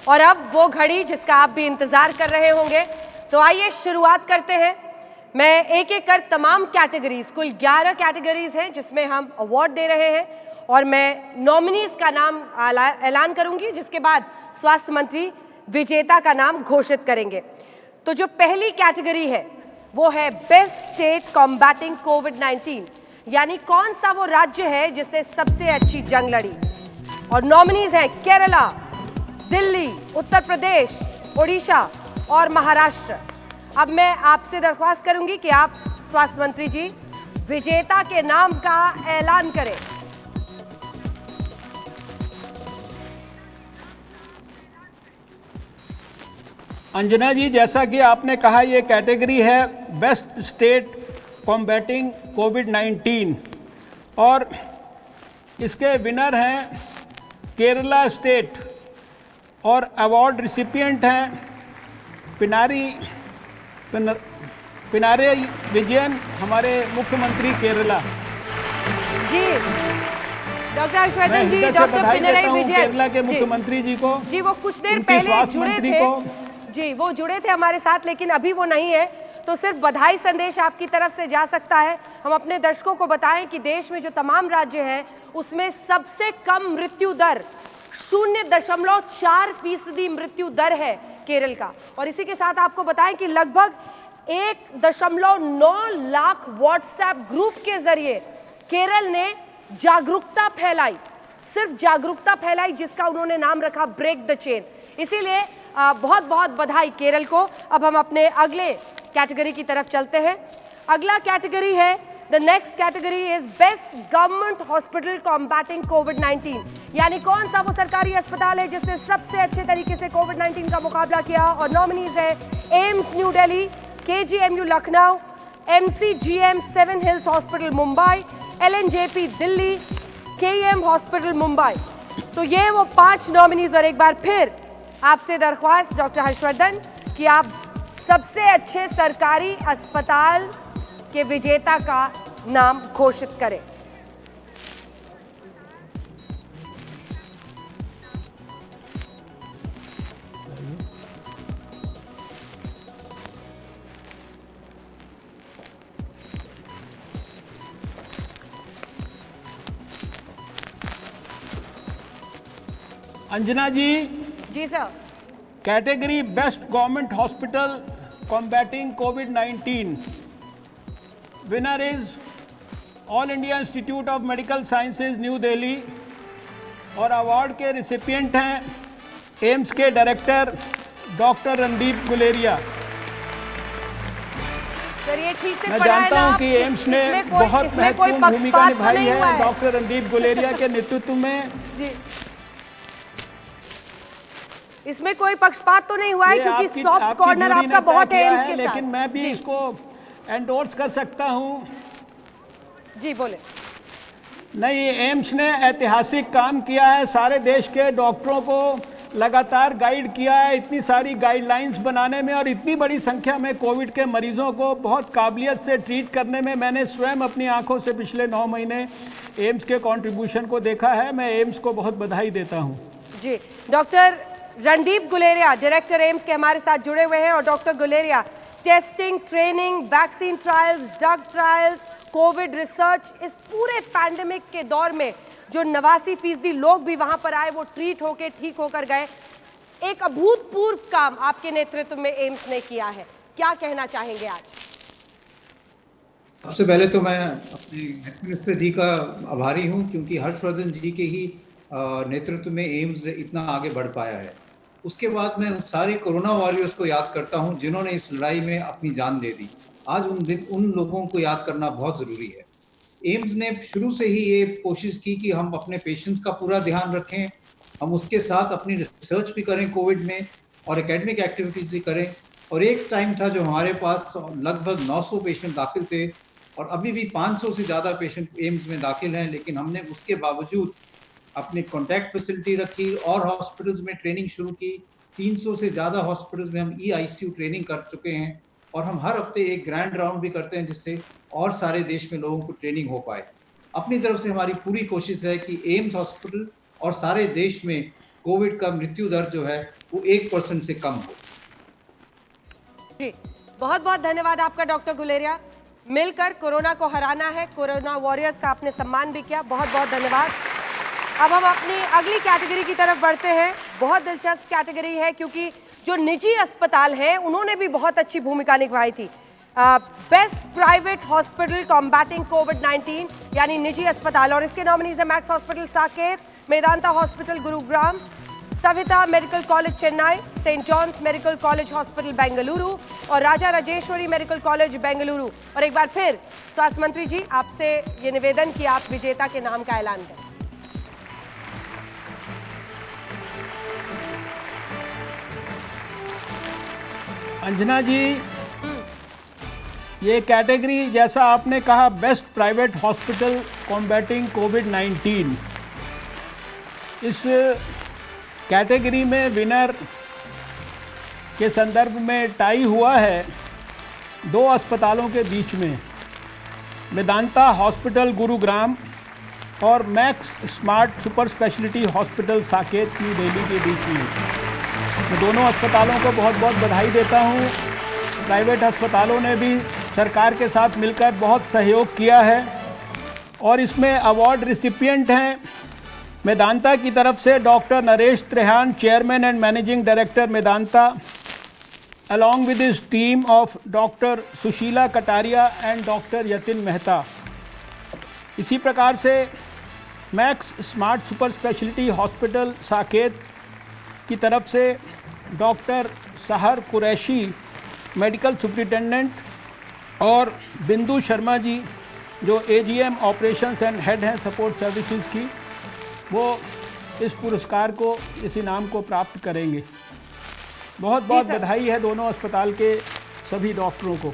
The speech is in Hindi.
और अब वो घड़ी जिसका आप भी इंतजार कर रहे होंगे। तो आइए शुरुआत करते हैं। मैं एक एक कर तमाम कैटेगरीज, कुल 11 कैटेगरीज हैं जिसमें हम अवार्ड दे रहे हैं, और मैं नॉमिनीज का नाम ऐलान करूंगी, जिसके बाद स्वास्थ्य मंत्री विजेता का नाम घोषित करेंगे। तो जो पहली कैटेगरी है वो है बेस्ट स्टेट कॉम्बैटिंग कोविड-19, यानी कौन सा वो राज्य है जिसने सबसे अच्छी जंग लड़ी। और नॉमिनीज हैं केरला, दिल्ली, उत्तर प्रदेश, ओडिशा और महाराष्ट्र। अब मैं आपसे दरख्वास्त करूंगी कि आप स्वास्थ्य मंत्री जी विजेता के नाम का ऐलान करें। अंजना जी, जैसा कि आपने कहा, ये कैटेगरी है बेस्ट स्टेट कॉम्बैटिंग कोविड-19 और इसके विनर हैं केरला स्टेट और अवार्ड रिसिपिएंट हैं पिनारे विजयन, हमारे मुख्यमंत्री केरला। जी डॉक्टर हर्षवर्धन जी, डॉक्टर पिनारे विजयन केरला के मुख्यमंत्री जी को। जी वो कुछ देर पहले जुड़े थे जी, वो जुड़े थे हमारे साथ, लेकिन अभी वो नहीं है, तो सिर्फ बधाई संदेश आपकी तरफ से जा सकता है। हम अपने दर्शकों को बताएं कि देश में जो तमाम राज्य हैं उसमें सबसे कम मृत्यु दर 0.4% मृत्यु दर है केरल का। और इसी के साथ आपको बताएं कि लगभग 1.9 लाख व्हाट्सएप ग्रुप के जरिए केरल ने जागरूकता फैलाई, सिर्फ जागरूकता फैलाई, जिसका उन्होंने नाम रखा ब्रेक द चेन। इसीलिए बहुत बहुत बधाई केरल को। अब हम अपने अगले कैटेगरी की तरफ चलते हैं। अगला कैटेगरी है, the next category is best government hospital combating कोविड-19, यानी कौन सा वो सरकारी अस्पताल है जिसने सबसे अच्छे तरीके से कोविड-19 का मुकाबला किया। और नॉमिनीज है AIIMS new Delhi, KGMU Lucknow, MCGM seven hills hospital Mumbai, LNJP Delhi, KEM hospital Mumbai. तो ये वो 5 नॉमिनीज। और एक बार फिर आपसे दरख्वास्त डॉक्टर हर्षवर्धन कि आप सबसे अच्छे सरकारी अस्पताल के विजेता का नाम घोषित करें। Anjana ji sir, category best government hospital combating कोविड-19 winner is all India institute of medical sciences new Delhi और अवार्ड के रिसिपिएंट हैं एम्स के director doctor Randeep Guleria. Sir ये ठीक से मैं जानता हूं कि एम्स ने बहुत महत्वपूर्ण भूमिका निभाई है डॉक्टर रणदीप गुलेरिया के नेतृत्व में। जी, इसमें कोई पक्षपात तो नहीं हुआ है, क्योंकि सॉफ्ट कॉर्नर आपका बहुत है एम्स के साथ। लेकिन मैं भी इसको एंडोर्स कर सकता हूं। जी बोले। नहीं, एम्स ने ऐतिहासिक काम किया है, सारे देश के डॉक्टरों को लगातार गाइड किया है इतनी सारी गाइडलाइंस बनाने में, और इतनी बड़ी संख्या में कोविड के मरीजों को बहुत काबिलियत से ट्रीट करने में। मैंने स्वयं अपनी आंखों से पिछले 9 महीने एम्स के कंट्रीब्यूशन को देखा है। मैं एम्स को बहुत बधाई देता हूं। जी, doctor Randeep Guleria director AIIMS के हमारे साथ जुड़े हुए हैं। और doctor Guleria, testing, training, vaccine trials, drug trials, COVID research, इस पूरे पैंडेमिक के दौर में जो 89% लोग भी वहां पर आए वो ट्रीट होकर ठीक होकर गए। एक अभूतपूर्व काम आपके नेतृत्व में एम्स ने किया है, क्या कहना चाहेंगे आज? सबसे पहले तो मैं अपने हेल्थ मिनिस्टर जी का आभारी हूं, क्योंकि हर्षवर्धन जी के ही नेतृत्व में एम्स इतना आगे बढ़ पाया है। उसके बाद मैं सारे कोरोना वॉरियर्स को याद करता हूं जिन्होंने इस लड़ाई में अपनी जान दे दी। आज उन लोगों को याद करना बहुत ज़रूरी है। एम्स ने शुरू से ही ये कोशिश की कि हम अपने पेशेंट्स का पूरा ध्यान रखें, हम उसके साथ अपनी रिसर्च भी करें कोविड में, और एकेडमिक एक्टिविटीज़ भी करें। और एक टाइम था जो हमारे पास लगभग 900 पेशेंट दाखिल थे, और अभी भी 500 से ज़्यादा पेशेंट एम्स में दाखिल हैं, लेकिन हमने उसके बावजूद अपनी कॉन्टैक्ट फैसिलिटी रखी और हॉस्पिटल्स में ट्रेनिंग शुरू की। 300 से ज़्यादा हॉस्पिटल्स में हम EICU ट्रेनिंग कर चुके हैं, और हम हर हफ्ते एक ग्रैंड राउंड भी करते हैं जिससे और सारे देश में लोगों को ट्रेनिंग हो पाए। अपनी तरफ से हमारी पूरी कोशिश है कि एम्स हॉस्पिटल और सारे देश में कोविड का मृत्यु दर जो है वो 1% से कम हो। जी, बहुत बहुत धन्यवाद आपका डॉक्टर गुलेरिया। मिलकर कोरोना को हराना है, कोरोना वॉरियर्स का आपने सम्मान भी किया, बहुत बहुत धन्यवाद। अब हम अपनी अगली कैटेगरी की तरफ बढ़ते हैं। बहुत दिलचस्प कैटेगरी है क्योंकि जो निजी अस्पताल हैं उन्होंने भी बहुत अच्छी भूमिका निभाई थी। बेस्ट प्राइवेट हॉस्पिटल कॉम्बैटिंग कोविड-19 यानी निजी अस्पताल, और इसके नॉमिनीज है Max hospital Saket, Medanta hospital Gurugram, Savita medical college Chennai, saint John's medical college hospital Bengaluru और राजा राजेश्वरी मेडिकल कॉलेज बेंगलुरु। और एक बार फिर स्वास्थ्य मंत्री जी, आपसे ये निवेदन कि आप विजेता के नाम का ऐलान करें। अंजना जी, ये कैटेगरी जैसा आपने कहा बेस्ट प्राइवेट हॉस्पिटल कॉम्बैटिंग कोविड-19, इस कैटेगरी में विनर के संदर्भ में टाई हुआ है दो अस्पतालों के बीच में, मेदांता हॉस्पिटल गुरुग्राम और max smart super speciality hospital Saket new Delhi के बीच में। मैं दोनों अस्पतालों को बहुत बहुत बधाई देता हूँ। प्राइवेट अस्पतालों ने भी सरकार के साथ मिलकर बहुत सहयोग किया है और इसमें अवार्ड रिसिपिएंट हैं मेदांता की तरफ से doctor Naresh Trehan, chairman and managing director Medanta, along with his team of doctor Sushila Kataria and doctor Yatin Mehta. इसी प्रकार से max smart super speciality hospital Saket की तरफ से डॉक्टर सहर कुरैशी मेडिकल सुपरिटेंडेंट और बिंदु शर्मा जी जो AGM ऑपरेशंस एंड हेड हैं सपोर्ट सर्विसेज की, वो इस पुरस्कार को, इस इनाम को प्राप्त करेंगे। बहुत बहुत बधाई है दोनों अस्पताल के सभी डॉक्टरों को।